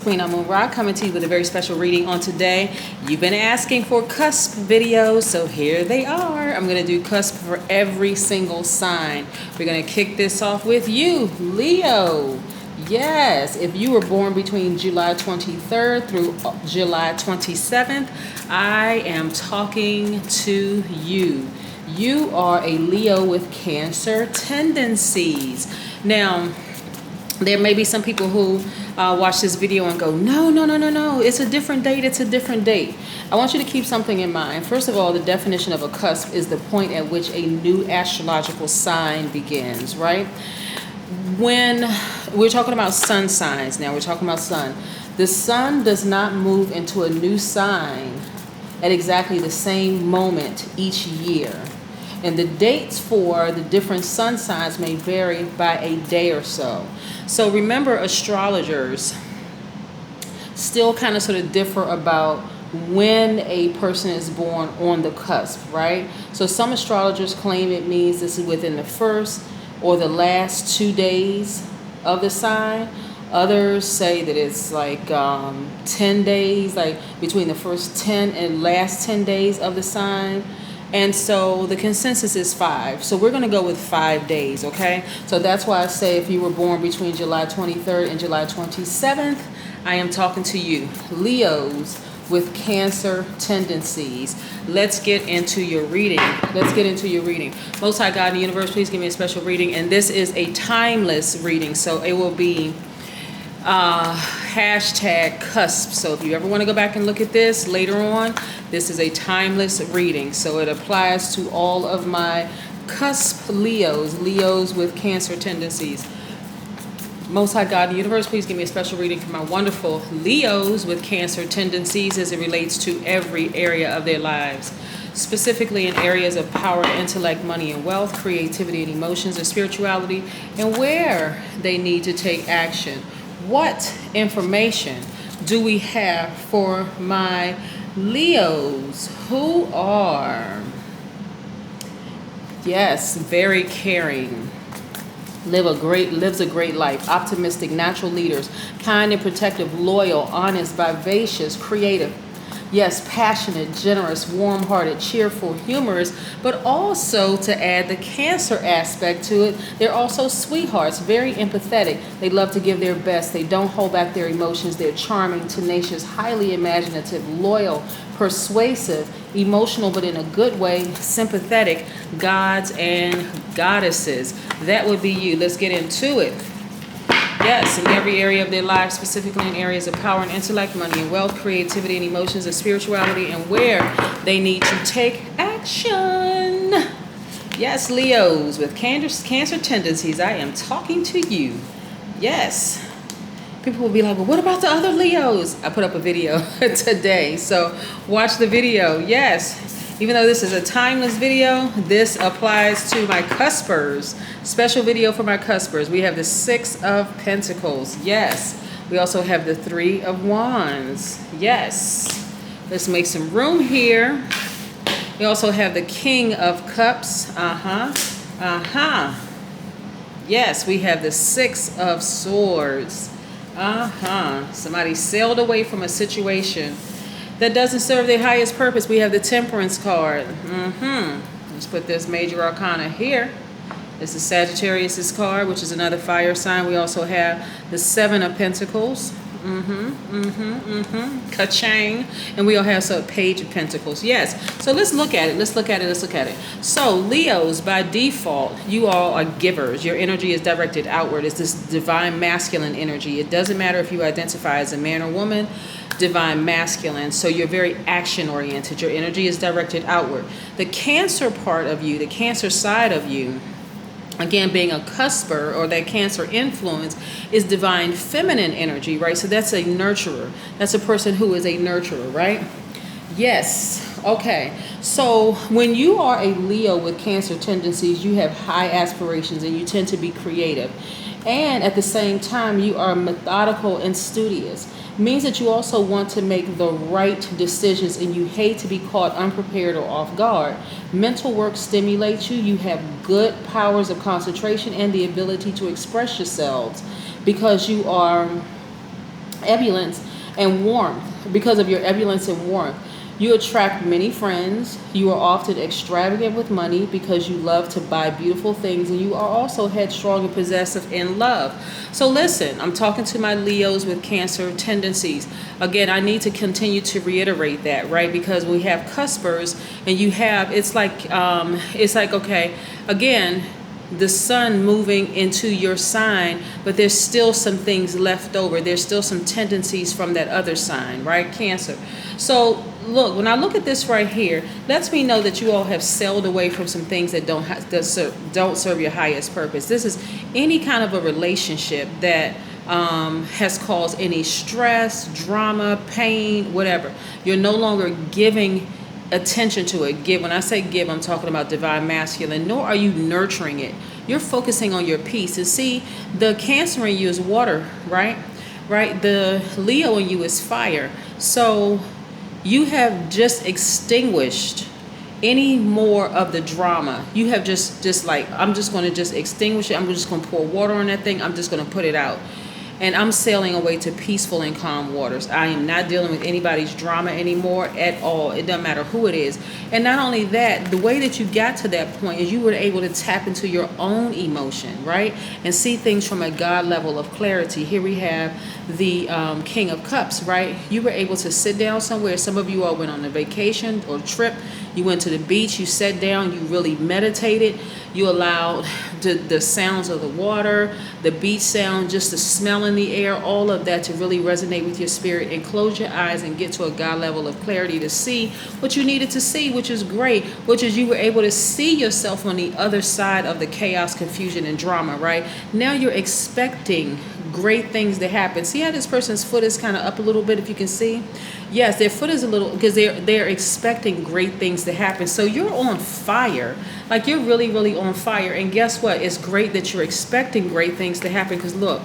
Queen Amun Ra coming to you with a very special reading on today. You've been asking for Cusp videos, so here they are. I'm going to do Cusp for every single sign. We're going to kick this off with you, Leo. Yes, if you were born between July 23rd through July 27th, I am talking to you. You are a Leo with Cancer tendencies. Now, there may be some people who watch this video and go, no, it's a different date, it's a different date. I want you to keep something in mind. First of all, the definition of a cusp is the point at which a new astrological sign begins, right? When we're talking about sun signs now, we're talking about sun. The sun does not move into a new sign at exactly the same moment each year. And the dates for the different sun signs may vary by a day or so. So remember, astrologers still kind of sort of differ about when a person is born on the cusp, right? So some astrologers claim it means this is within the first or the last 2 days of the sign. Others say that it's like 10 days, like between the first 10 and last 10 days of the sign. And so the consensus is 5. So we're going to go with 5 days, okay? So that's why I say if you were born between July 23rd and July 27th, I am talking to you, Leos with Cancer tendencies. Let's get into your reading. Most High God in the universe, please give me a special reading. And this is a timeless reading, so it will be hashtag Cusp. So if you ever want to go back and look at this later on, this is a timeless reading. So it applies to all of my Cusp Leos with Cancer tendencies. Most High God in the universe, please give me a special reading for my wonderful Leos with Cancer tendencies as it relates to every area of their lives, specifically in areas of power, intellect, money, and wealth, creativity and emotions, and spirituality, and where they need to take action. What information do we have for my Leos who are, yes, very caring, lives a great life, optimistic, natural leaders, kind and protective, loyal, honest, vivacious, creative, yes, passionate, generous, warm-hearted, cheerful, humorous, but also to add the Cancer aspect to it, they're also sweethearts, very empathetic. They love to give their best. They don't hold back their emotions. They're charming, tenacious, highly imaginative, loyal, persuasive, emotional, but in a good way, sympathetic, gods and goddesses. That would be you. Let's get into it. Yes, in every area of their lives, specifically in areas of power and intellect, money and wealth, creativity and emotions, and spirituality, and where they need to take action. Yes, Leos with Cancer tendencies, I am talking to you. Yes. People will be like, well, what about the other Leos? I put up a video today, so watch the video. Yes. Even though this is a timeless video, this applies to my cuspers. Special video for my cuspers. We have the 6 of Pentacles. Yes. We also have the 3 of Wands. Yes. Let's make some room here. We also have the King of Cups. Yes, we have the 6 of Swords. Somebody sailed away from a situation that doesn't serve their highest purpose. We have the Temperance card. Let's put this major arcana here. This is Sagittarius's card, which is another fire sign. We also have the 7 of Pentacles. Ka-chang. And we all have a Page of Pentacles. Yes. So let's look at it. So Leos, by default, you all are givers. Your energy is directed outward. It's this divine masculine energy. It doesn't matter if you identify as a man or woman, divine masculine. So you're very action oriented. Your energy is directed outward. The Cancer part of you, the Cancer side of you, again, being a cusper or that Cancer influence, is divine feminine energy, right? So that's a nurturer. That's a person who is a nurturer, right? Yes. Okay. So when you are a Leo with Cancer tendencies, you have high aspirations and you tend to be creative. And at the same time, you are methodical and studious. Means that you also want to make the right decisions and you hate to be caught unprepared or off guard. Mental work stimulates you. You have good powers of concentration and the ability to express yourselves because you are ebullience and warmth. Because of your ebullience and warmth, you attract many friends. You are often extravagant with money because you love to buy beautiful things, and you are also headstrong and possessive in love. So listen, I'm talking to my Leos with Cancer tendencies. Again, I need to continue to reiterate that, right? Because we have cuspers, and you have, it's like okay, again, the sun moving into your sign, but there's still some things left over. There's still some tendencies from that other sign, right? Cancer. So look, when I look at this right here, lets me know that you all have sailed away from some things that don't serve your highest purpose. This is any kind of a relationship that has caused any stress, drama, pain, whatever. You're no longer giving attention to it. When I say give, I'm talking about divine masculine. Nor are you nurturing it. You're focusing on your peace. And see, the Cancer in you is water, right? The Leo in you is fire. So you have just extinguished any more of the drama. You have just like, I'm just going to just extinguish it. I'm just going to pour water on that thing. I'm just going to put it out. And I'm sailing away to peaceful and calm waters. I am not dealing with anybody's drama anymore at all. It doesn't matter who it is. And not only that, the way that you got to that point is you were able to tap into your own emotion, right? And see things from a God level of clarity. Here we have the King of Cups, right? You were able to sit down somewhere. Some of you all went on a vacation or trip. You went to the beach, you sat down, you really meditated. You allowed the sounds of the water, the beach sound, just the smell in the air, all of that to really resonate with your spirit, and close your eyes and get to a God level of clarity to see what you needed to see, which is great, which is you were able to see yourself on the other side of the chaos, confusion, and drama, right? Now you're expecting great things to happen. See how this person's foot is kind of up a little bit, if you can see? Yes, their foot is a little, because they're expecting great things to happen. So you're on fire. Like, you're really, really on fire. And guess what? It's great that you're expecting great things to happen, because look,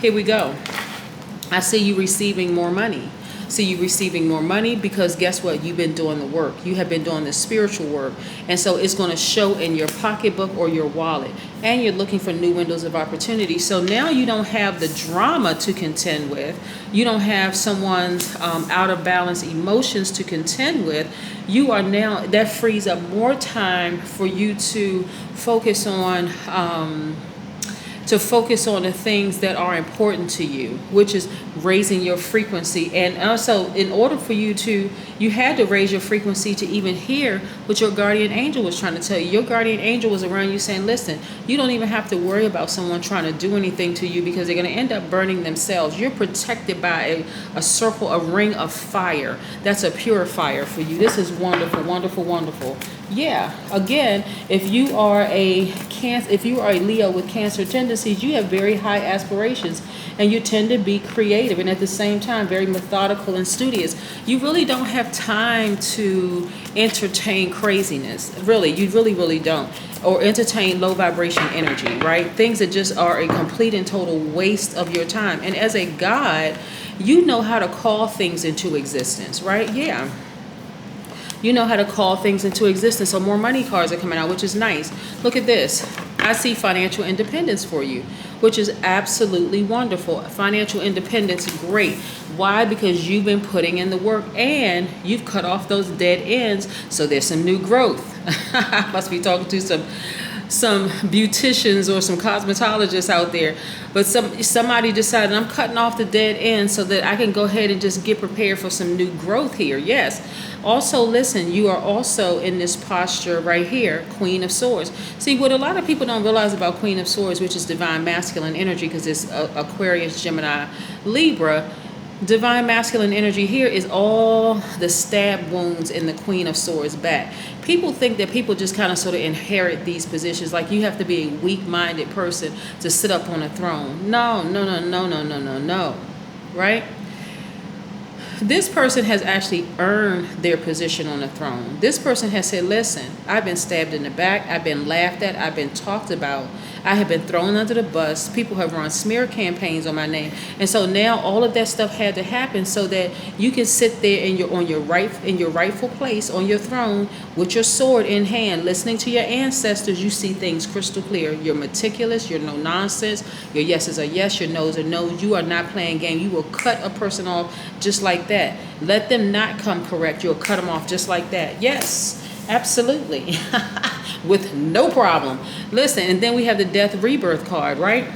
here we go. I see you receiving more money. See you receiving more money because guess what? You've been doing the work. You have been doing the spiritual work. And so it's going to show in your pocketbook or your wallet. And you're looking for new windows of opportunity. So now you don't have the drama to contend with. You don't have someone's out of balance emotions to contend with. You are now, that frees up more time for you to focus on the things that are important to you, which is raising your frequency. And also, in order for you had to raise your frequency to even hear what your guardian angel was trying to tell you. Your guardian angel was around you saying, listen, you don't even have to worry about someone trying to do anything to you, because they're going to end up burning themselves. You're protected by a circle, a ring of fire. That's a purifier for you. This is wonderful, wonderful, wonderful. Yeah, again, if you are a Leo with Cancer tendencies, you have very high aspirations, and you tend to be creative and at the same time very methodical and studious. You really don't have time to entertain craziness. Really, you really, really don't. Or entertain low vibration energy, right? Things that just are a complete and total waste of your time. And as a God, you know how to call things into existence, right? Yeah. You know how to call things into existence. So more money cards are coming out, which is nice. Look at this. I see financial independence for you, which is absolutely wonderful. Financial independence, great. Why? Because you've been putting in the work and you've cut off those dead ends. So there's some new growth. I must be talking to some beauticians or some cosmetologists out there, but somebody decided, I'm cutting off the dead end so that I can go ahead and just get prepared for some new growth here. Yes. Also, listen, you are also in this posture right here, Queen of Swords. See, what a lot of people don't realize about Queen of Swords, which is divine masculine energy, because it's Aquarius, Gemini, Libra. Divine masculine energy here is all the stab wounds in the Queen of Swords back. People think that people just kind of sort of inherit these positions, like you have to be a weak-minded person to sit up on a throne. No, right? this person has actually earned their position on the throne. This person has said, listen, I've been stabbed in the back, I've been laughed at, I've been talked about, I have been thrown under the bus, people have run smear campaigns on my name. And so now all of that stuff had to happen so that you can sit there in your rightful place on your throne with your sword in hand, listening to your ancestors. You see things crystal clear. You're meticulous, you're no nonsense, your yeses are yes, your no's are no's. You are not playing game. You will cut a person off just like that. Let them not come correct. You'll cut them off just like that. Yes, absolutely. With no problem. Listen, and then we have the death rebirth card, right?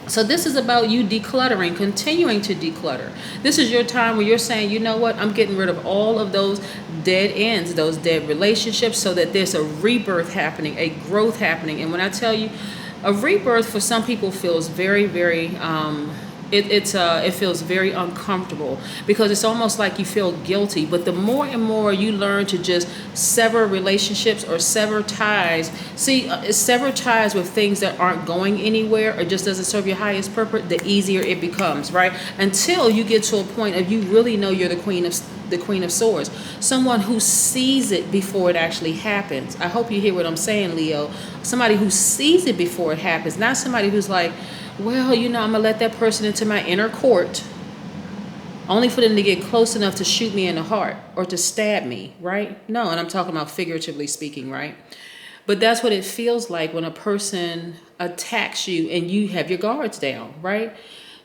So this is about you decluttering, continuing to declutter. This is your time where you're saying, you know what, I'm getting rid of all of those dead ends, those dead relationships, so that there's a rebirth happening, a growth happening. And when I tell you, a rebirth for some people feels very, very it feels very uncomfortable, because it's almost like you feel guilty. But the more and more you learn to just sever relationships or sever ties, sever ties with things that aren't going anywhere or just doesn't serve your highest purpose, the easier it becomes, right? Until you get to a point of you really know you're the Queen of Swords, someone who sees it before it actually happens. I hope you hear what I'm saying, Leo. Somebody who sees it before it happens, not somebody who's like, well, I'm gonna let that person into my inner court only for them to get close enough to shoot me in the heart or to stab me, right? No, and I'm talking about figuratively speaking, right? But that's what it feels like when a person attacks you and you have your guards down, right?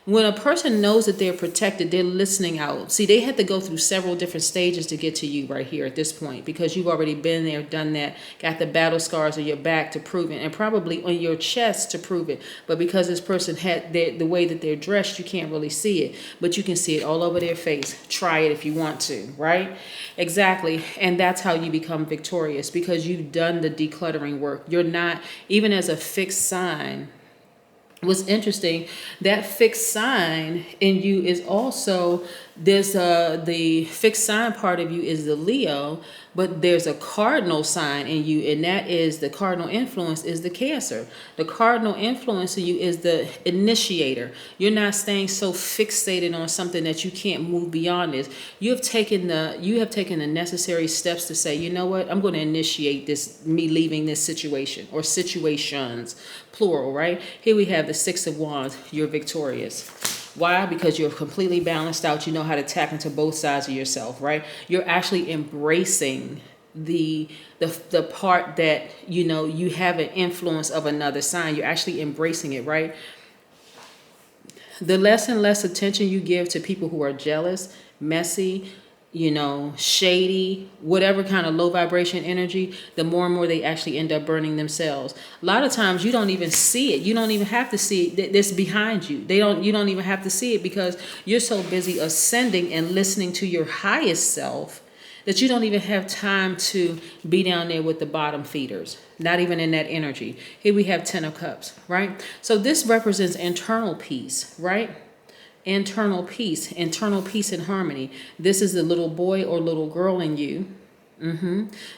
When a person knows that they're protected, they're listening out. See, they had to go through several different stages to get to you right here at this point, because you've already been there, done that, got the battle scars on your back to prove it, and probably on your chest to prove it. But because this person had the way that they're dressed, you can't really see it, but you can see it all over their face. Try it if you want to, right? Exactly. And that's how you become victorious, because you've done the decluttering work. You're not, even as a fixed sign, what's interesting, that fixed sign in you is also, there's the fixed sign part of you is the Leo, but there's a cardinal sign in you, and that is the cardinal influence is the Cancer. The cardinal influence in you is the initiator. You're not staying so fixated on something that you can't move beyond this. You have taken the necessary steps to say, you know what, I'm going to initiate this, me leaving this situation or situations, plural, right? Here we have the Six of Wands. You're victorious. Why? Because you're completely balanced out. You know how to tap into both sides of yourself, right? You're actually embracing the part that, you have an influence of another sign. You're actually embracing it, right? The less and less attention you give to people who are jealous, messy, shady, whatever kind of low vibration energy, the more and more they actually end up burning themselves. A lot of times you don't even see it. You don't even have to see it. It's behind you. You don't even have to see it, because you're so busy ascending and listening to your highest self that you don't even have time to be down there with the bottom feeders, not even in that energy. Here we have 10 of Cups, right? So this represents internal peace, right? Internal peace and harmony. This is the little boy or little girl in you.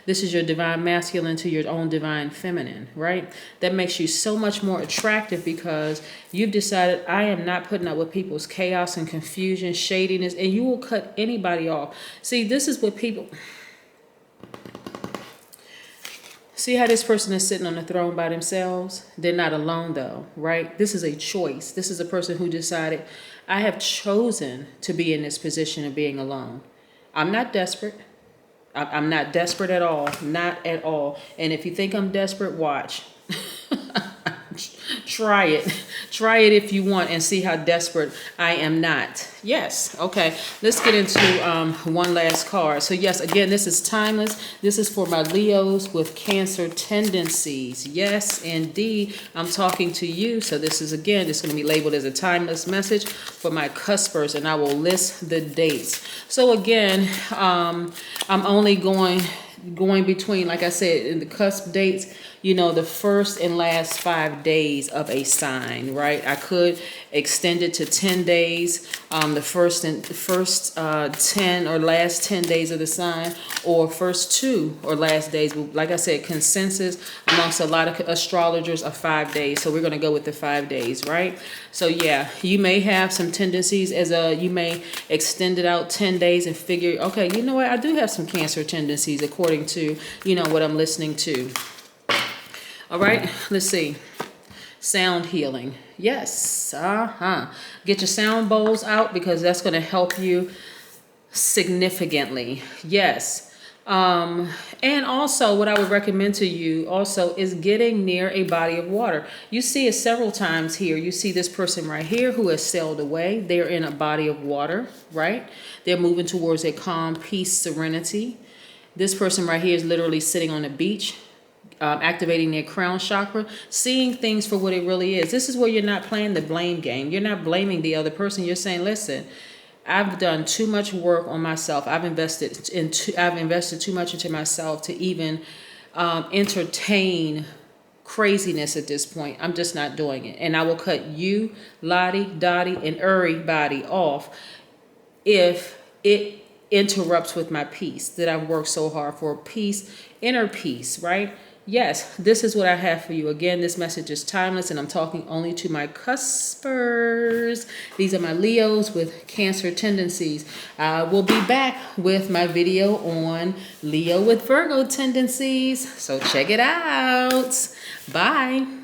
This is your divine masculine to your own divine feminine, right? That makes you so much more attractive, because you've decided, I am not putting up with people's chaos and confusion, shadiness, and you will cut anybody off. See, this is what people... See how this person is sitting on the throne by themselves? They're not alone though, right? This is a choice. This is a person who decided, I have chosen to be in this position of being alone. I'm not desperate. I'm not desperate at all. Not at all. And if you think I'm desperate, watch. Try it. Try it if you want and see how desperate I am not. Yes. Okay. Let's get into one last card. So yes, again, this is timeless. This is for my Leos with Cancer tendencies. Yes, indeed. I'm talking to you. So this is going to be labeled as a timeless message for my cuspers, and I will list the dates. So again, I'm only going going between, like I said, in the cusp dates, you know, the first and last 5 days of a sign, right? I could extend it to 10 days, the first 10 or last 10 days of the sign, or first 2 or last days. But like I said, consensus amongst a lot of astrologers are 5 days. So we're going to go with the 5 days, right? So yeah, you may have some tendencies you may extend it out 10 days and figure, okay, you know what? I do have some Cancer tendencies according to, you know, what I'm listening to. All right, let's see. Sound healing. Yes. Get your sound bowls out because that's going to help you significantly. Yes. And also what I would recommend to you also is getting near a body of water. You see it several times here. You see this person right here who has sailed away. They're in a body of water, right? They're moving towards a calm, peace, serenity. This person right here is literally sitting on a beach, activating their crown chakra, seeing things for what it really is. This is where you're not playing the blame game. You're not blaming the other person. You're saying, listen, I've done too much work on myself. I've invested too much into myself to even entertain craziness at this point. I'm just not doing it. And I will cut you, Lottie, Dottie, and everybody off if it interrupts with my peace that I've worked so hard for. Peace, inner peace, right? Yes, this is what I have for you. Again, this message is timeless, and I'm talking only to my cuspers. These are my Leos with Cancer tendencies. I will be back with my video on Leo with Virgo tendencies, so check it out. Bye.